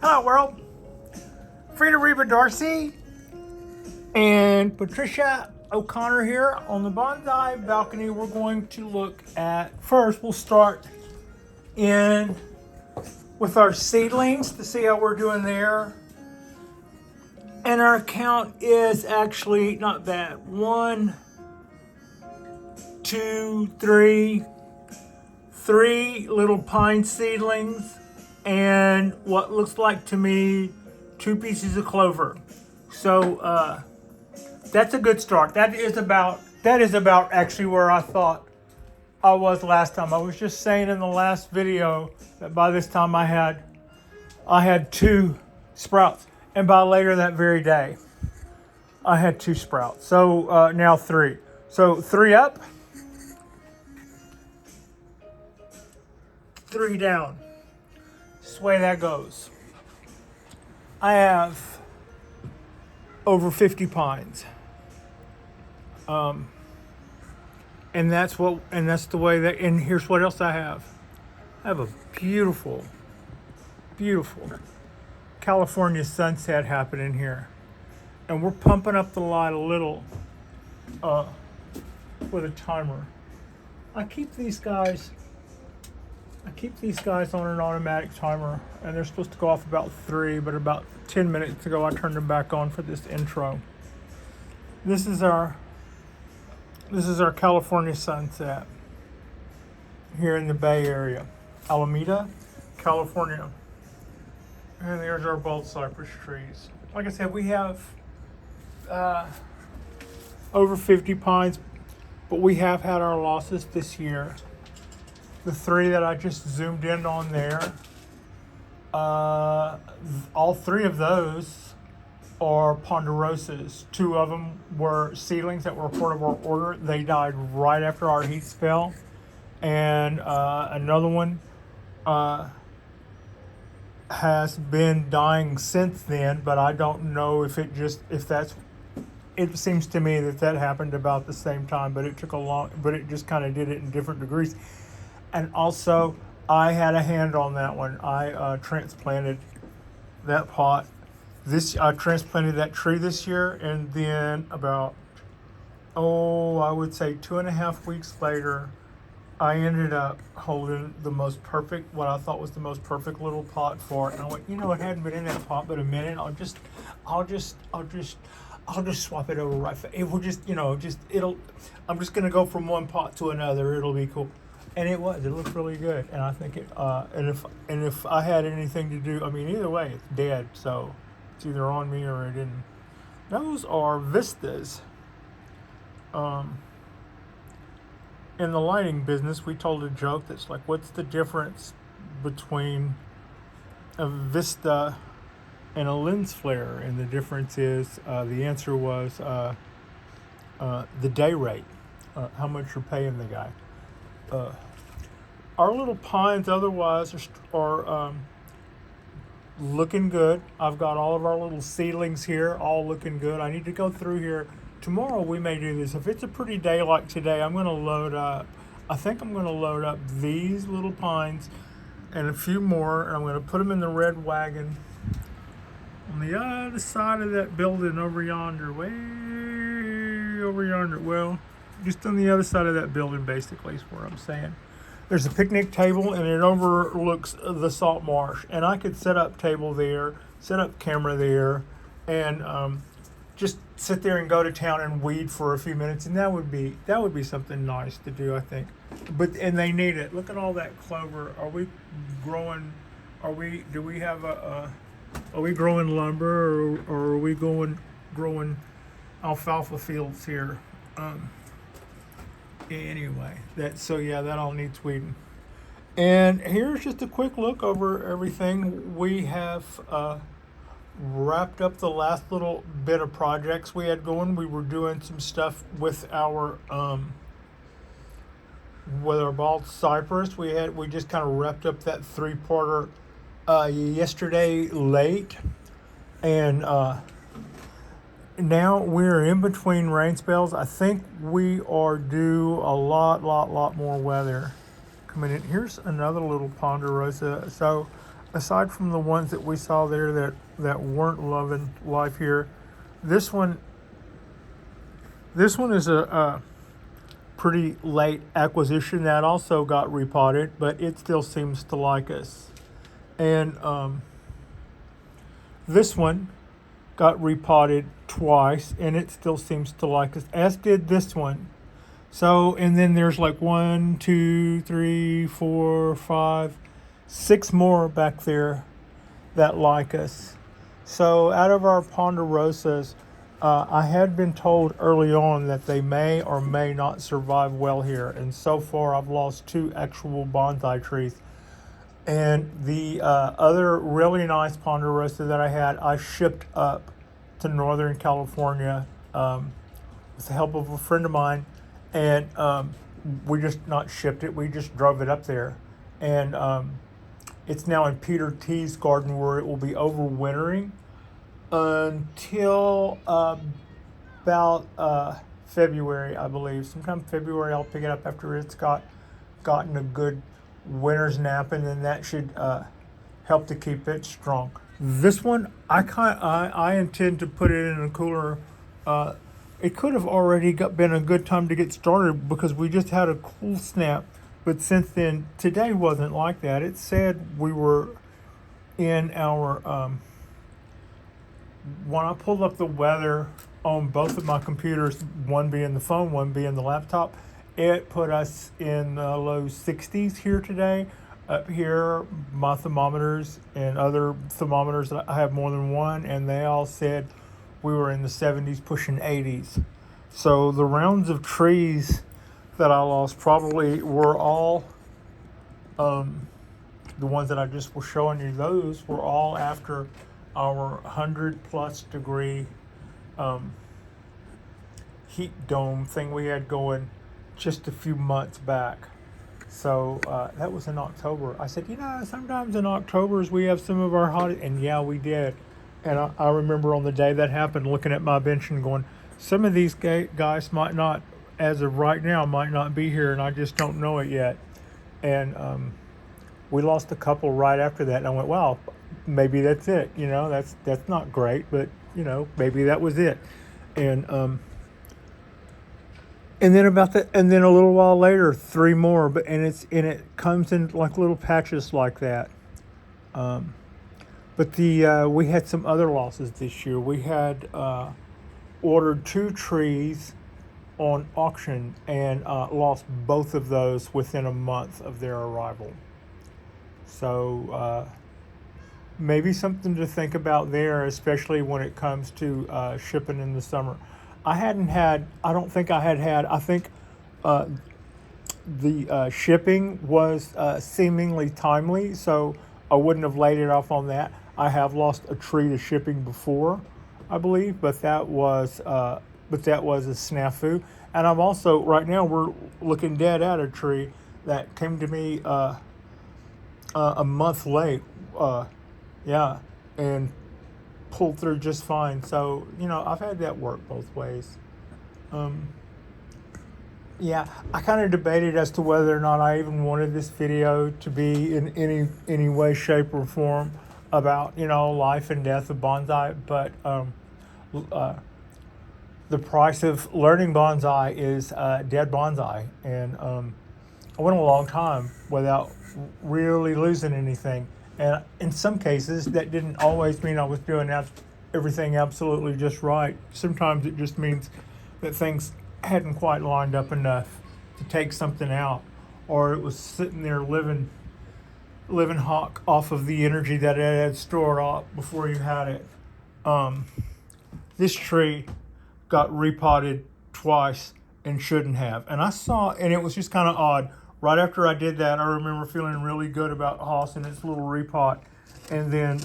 Hello world, Frida Reba Darcy and Patricia O'Connor here on the Bonsai balcony. We're going to look at, first we'll start in with our seedlings to see how we're doing there. And our count is actually not bad. 1, 2, 3, 3 little pine seedlings, and what looks like to me 2 pieces of clover. So that's a good start. That is about actually where I thought I was last time. I was just saying in the last video that by this time I had 2 sprouts, and by later that very day I had 2 sprouts. So now 3. So 3 up, 3 down. That's the way that goes. I have over 50 pines. And that's the way that, and here's what else I have. I have a beautiful, beautiful California sunset happening here. And we're pumping up the light a little with a timer. I keep these guys on an automatic timer, and they're supposed to go off about 3, but about 10 minutes ago I turned them back on for this intro. This is our California sunset here in the Bay Area, Alameda, California. And there's our bald cypress trees. Like I said, we have over 50 pines, but we have had our losses this year. The 3 that I just zoomed in on there, all 3 of those are ponderosas. 2 of them were seedlings that were part of our order. They died right after our heat spell. And another one has been dying since then, but I don't know if it seems to me that happened about the same time, but it just kind of did it in different degrees. And also, I had a hand on that one. I transplanted that pot. I transplanted that tree this year, and then about, I would say 2.5 weeks later, I ended up holding what I thought was the most perfect little pot for it. And I went, it hadn't been in that pot but a minute. I'll just swap it over right. It will just, I'm just gonna go from one pot to another. It'll be cool. And it looked really good. And I think and if I had anything to do, either way, it's dead. So it's either on me or it didn't. Those are vistas. In the lighting business, we told a joke that's like, what's the difference between a vista and a lens flare? And the difference is, the answer was the day rate, how much you're paying the guy. Our little pines otherwise are looking good. I've got all of our little seedlings here all looking good. I need to go through here. Tomorrow we may do this. If it's a pretty day like today, I'm going to load up. I think I'm going to load up these little pines and a few more, and I'm going to put them in the red wagon on the other side of that building over yonder, way over yonder. Well, just on the other side of that building, basically, is where I'm saying. There's a picnic table, and it overlooks the salt marsh. And I could set up table there, set up camera there, and just sit there and go to town and weed for a few minutes. And that would be something nice to do, I think. And they need it. Look at all that clover. Are we growing? Are we growing lumber, or are we growing alfalfa fields here? Anyway, that all needs weeding. And here's just a quick look over everything. We have wrapped up the last little bit of projects we had going. We were doing some stuff with our bald cypress. We just kind of wrapped up that 3-parter yesterday late, and now we're in between rain spells. I think we are due a lot more weather coming in. Here's another little ponderosa. So aside from the ones that we saw there that weren't loving life here, this one is a pretty late acquisition that also got repotted, but it still seems to like us. And this one got repotted twice, and it still seems to like us, as did this one. So, and then there's like 1, 2, 3, 4, 5, 6 more back there that like us. So, out of our ponderosas, I had been told early on that they may or may not survive well here. And so far, I've lost 2 actual bonsai trees. And the other really nice ponderosa that I had, I shipped up to Northern California with the help of a friend of mine. And we just not shipped it, we just drove it up there. And it's now in Peter T's garden where it will be overwintering until about February, I believe. Sometime February I'll pick it up after it's gotten a good winter's nap, and then that should help to keep it strong. This one, I intend to put it in a cooler. It could have already been a good time to get started because we just had a cool snap. But since then, today wasn't like that. It said we were in our, when I pulled up the weather on both of my computers, one being the phone, one being the laptop, it put us in the low 60s here today. Up here, my thermometers and other thermometers, I have more than one, and they all said we were in the 70s, pushing 80s. So the rounds of trees that I lost probably were all, the ones that I just was showing you, those were all after our 100+ degree heat dome thing we had going just a few months back. So that was in October. I said, sometimes in Octobers we have some of our hottest, and yeah, we did. And I remember on the day that happened, looking at my bench and going, some of these guys might not, as of right now, might not be here, and I just don't know it yet. And we lost a couple right after that, and I went, wow, maybe that's it. That's not great, but maybe that was it. And then and then a little while later, 3 more, and it comes in like little patches like that. But we had some other losses this year. We had ordered 2 trees on auction and lost both of those within a month of their arrival. So maybe something to think about there, especially when it comes to shipping in the summer. I think the shipping was seemingly timely, so I wouldn't have laid it off on that. I have lost a tree to shipping before, I believe, but that was a snafu. And I'm also, right now, we're looking dead at a tree that came to me a month late, and pulled through just fine. So, I've had that work both ways. I kind of debated as to whether or not I even wanted this video to be in any way, shape, or form about, life and death of bonsai. But the price of learning bonsai is dead bonsai. And I went a long time without really losing anything. And in some cases, that didn't always mean I was doing everything absolutely just right. Sometimes it just means that things hadn't quite lined up enough to take something out, or it was sitting there living hawk off of the energy that it had stored up before you had it. This tree got repotted twice and shouldn't have. And it was just kind of odd. Right after I did that, I remember feeling really good about Hoss and its little repot. And then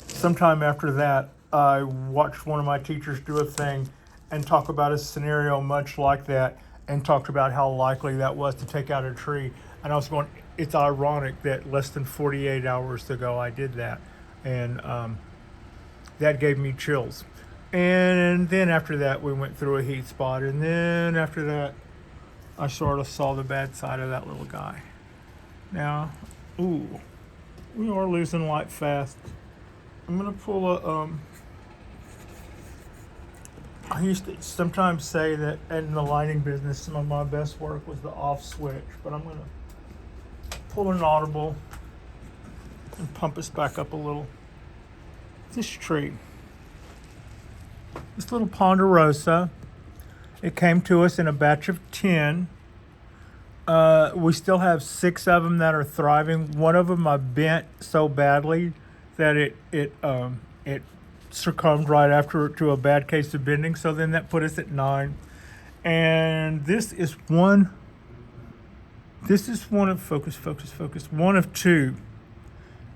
sometime after that, I watched one of my teachers do a thing and talk about a scenario much like that, and talked about how likely that was to take out a tree. And I was going, it's ironic that less than 48 hours ago I did that. And that gave me chills. And then after that, we went through a heat spot. And then after that, I sort of saw the bad side of that little guy. Now, We are losing light fast. I'm gonna pull a I used to sometimes say that in the lighting business, some of my best work was the off switch, but I'm going to pull an audible and pump us back up a little. This tree, this little ponderosa, it came to us in a batch of 10. We still have 6 of them that are thriving. One of them I bent so badly that it succumbed right after to a bad case of bending. So then that put us at 9. And this is one of focus. One of 2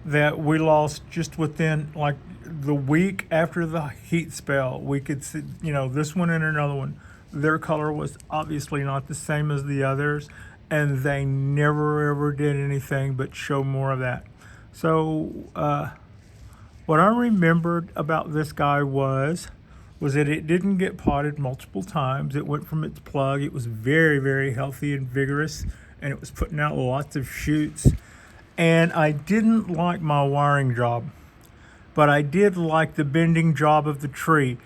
that we lost just within like the week after the heat spell. We could see, this one and another one. Their color was obviously not the same as the others, and they never ever did anything but show more of that. So what I remembered about this guy was that it didn't get potted multiple times. It went from its plug. It was very, very healthy and vigorous, and it was putting out lots of shoots. And I didn't like my wiring job, but I did like the bending job of the tree.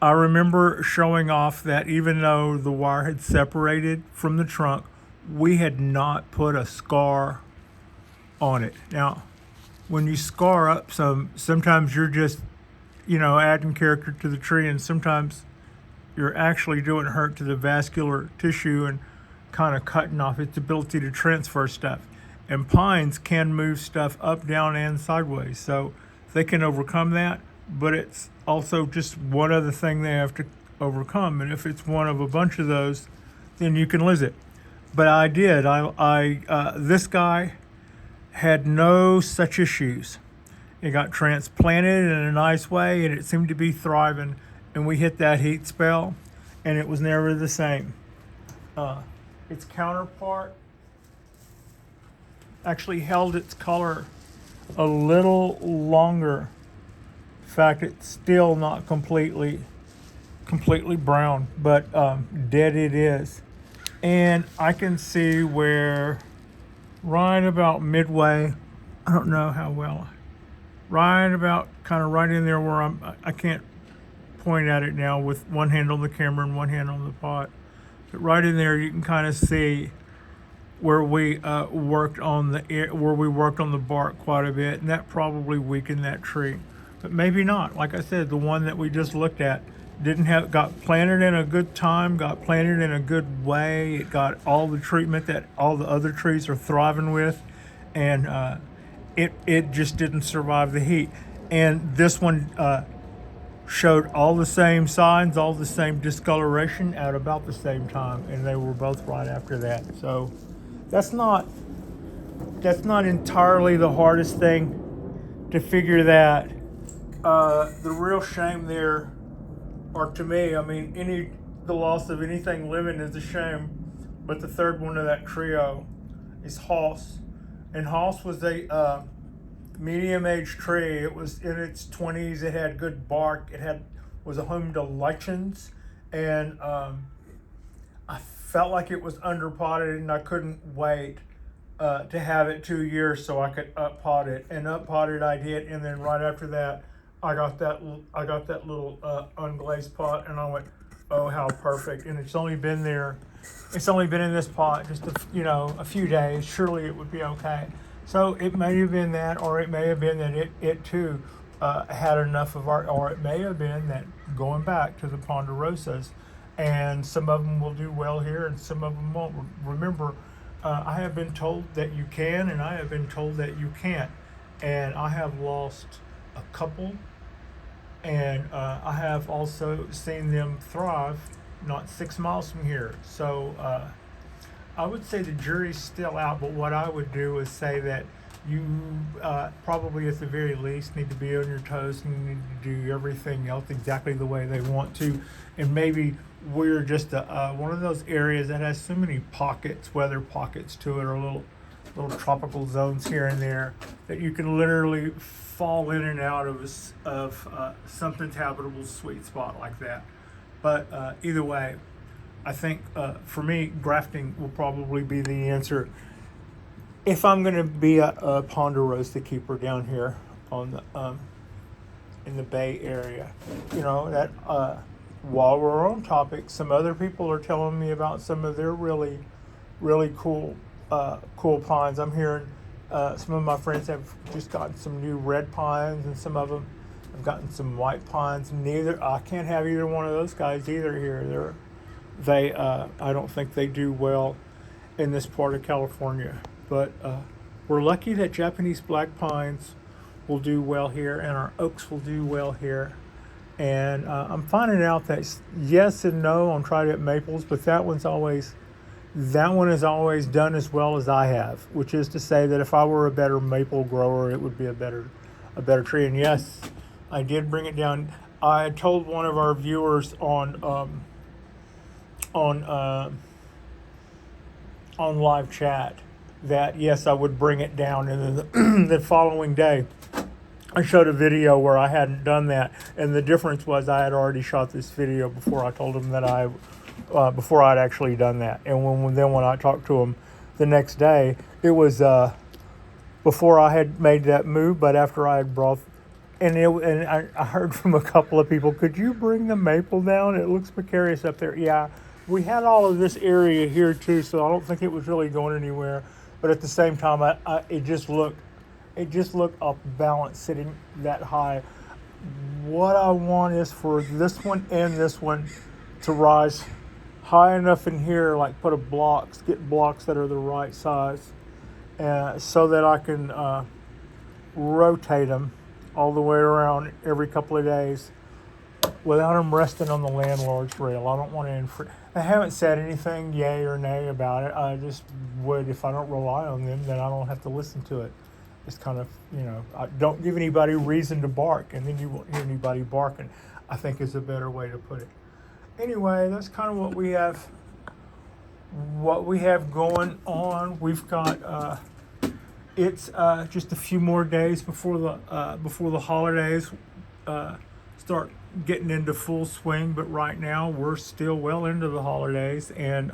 I remember showing off that even though the wire had separated from the trunk, we had not put a scar on it. Now, when you scar up sometimes you're just, adding character to the tree, and sometimes you're actually doing hurt to the vascular tissue and kind of cutting off its ability to transfer stuff. And pines can move stuff up, down, and sideways, so they can overcome that, but it's also just one other thing they have to overcome. And if it's one of a bunch of those, then you can lose it. But I did. This guy had no such issues. It got transplanted in a nice way, and it seemed to be thriving. And we hit that heat spell, and it was never the same. Its counterpart actually held its color a little longer. In fact, it's still not completely brown, but dead it is. And I can see where right about midway, I don't know how well, right about kind of right in there where I can't point at it now with one hand on the camera and one hand on the pot, but right in there you can kind of see where we worked on the bark quite a bit, and that probably weakened that tree. But maybe not. Like I said, the one that we just looked at got planted in a good time, got planted in a good way. It got all the treatment that all the other trees are thriving with, and it just didn't survive the heat. And this one showed all the same signs, all the same discoloration at about the same time, and they were both right after that. So that's not entirely the hardest thing to figure that. The real shame there, or to me, the loss of anything living is a shame, but the third one of that trio is Hoss. And Hoss was a medium-aged tree. It was in its 20s. It had good bark. Was a home to lichens, and I felt like it was underpotted, and I couldn't wait to have it 2 years so I could uppot it. And uppotted I did, and then right after that, I got that little unglazed pot, and I went, oh, how perfect! And it's only been in this pot just a few days. Surely it would be okay. So it may have been that, or it may have been that it too had enough of or it may have been that going back to the ponderosas, and some of them will do well here and some of them won't. Remember, I have been told that you can, and I have been told that you can't, and I have lost a couple, and I have also seen them thrive not 6 miles from here. So I would say the jury's still out, but what I would do is say that you probably at the very least need to be on your toes and you need to do everything else exactly the way they want to. And maybe we're just one of those areas that has so many pockets, weather pockets to it, or little tropical zones here and there, that you can literally fall in and out of something's habitable sweet spot like that. But either way, I think for me, grafting will probably be the answer. if I'm going to be a ponderosa keeper down here on the in the Bay Area, that while we're on topic, some other people are telling me about some of their really, really cool pines. I'm hearing some of my friends have just gotten some new red pines, and some of them have gotten some white pines. I can't have either one of those guys either here. I don't think they do well in this part of California. But we're lucky that Japanese black pines will do well here, and our oaks will do well here. And I'm finding out that yes and no on tried maples, but that one is always done as well as I have, which is to say that if I were a better maple grower, it would be a better tree. And yes, I did bring it down. I told one of our viewers on live chat that yes, I would bring it down, and then the following day I showed a video where I hadn't done that, and the difference was I had already shot this video before I told him that before I'd actually done that. And when I talked to him the next day, it was before I had made that move, but after I had brought. And I heard from a couple of people, could you bring the maple down? It looks precarious up there. Yeah, we had all of this area here too, so I don't think it was really going anywhere. But at the same time, it just looked off balance sitting that high. What I want is for this one and this one to rise high enough in here, like get blocks that are the right size, so that I can rotate them all the way around every couple of days without them resting on the landlord's rail. I don't want to I haven't said anything yay or nay about it. I just would, if I don't rely on them, then I don't have to listen to it. It's kind of, I don't give anybody reason to bark, and then you won't hear anybody barking, I think is a better way to put it. Anyway, that's kind of what we have going on. We've got it's just a few more days before the holidays start getting into full swing, but right now we're still well into the holidays, and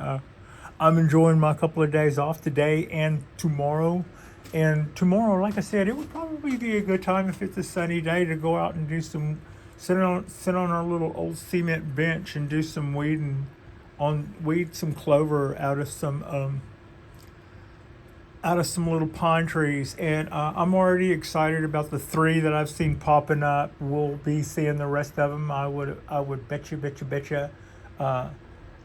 I'm enjoying my couple of days off today and tomorrow. And tomorrow, like I said, it would probably be a good time if it's a sunny day to go out and sit on our little old cement bench and do some weed some clover out of some little pine trees. And I'm already excited about the 3 that I've seen popping up. We'll be seeing the rest of them. I would bet you.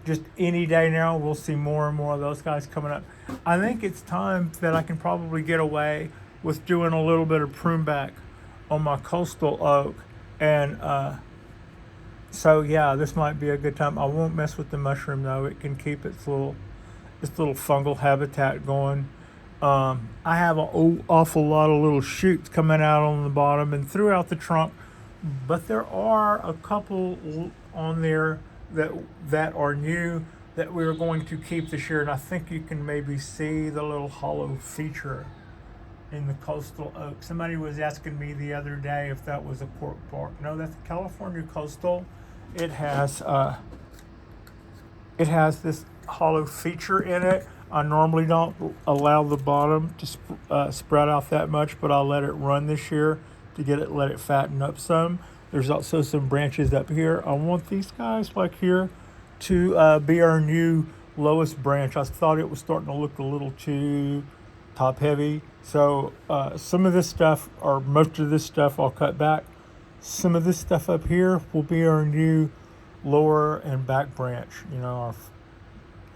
Just any day now, we'll see more and more of those guys coming up. I think it's time that I can probably get away with doing a little bit of prune back on my coastal oak. And so yeah, this might be a good time. I won't mess with the mushroom though. It can keep its little fungal habitat going. I have an awful lot of little shoots coming out on the bottom and throughout the trunk, but there are a couple on there that are new that we're going to keep this year. And I think you can maybe see the little hollow feature in the coastal oak. Somebody was asking me the other day if that was a cork bark. No, that's a California coastal. It has this hollow feature in it. I normally don't allow the bottom to spread out that much, but I'll let it run this year to let it fatten up some. There's also some branches up here. I want these guys like here to be our new lowest branch. I thought it was starting to look a little too top heavy. So some of this stuff, or most of this stuff, I'll cut back. Some of this stuff up here will be our new lower and back branch.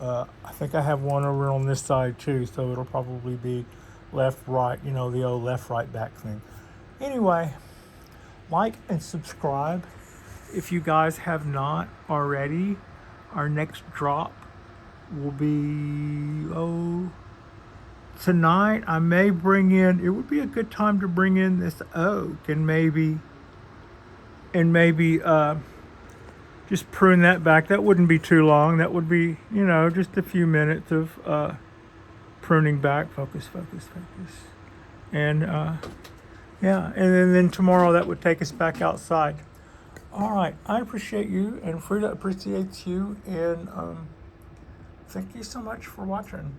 I think I have one over on this side too, so it'll probably be left, right, the old left, right, back thing. Anyway, like and subscribe if you guys have not already. Our next drop will be tonight. I may bring in, it would be a good time to bring in this oak and maybe just prune that back. That wouldn't be too long. That would be, just a few minutes of pruning back. Focus. And yeah, and then tomorrow that would take us back outside. All right, I appreciate you, and Frida appreciates you, and thank you so much for watching.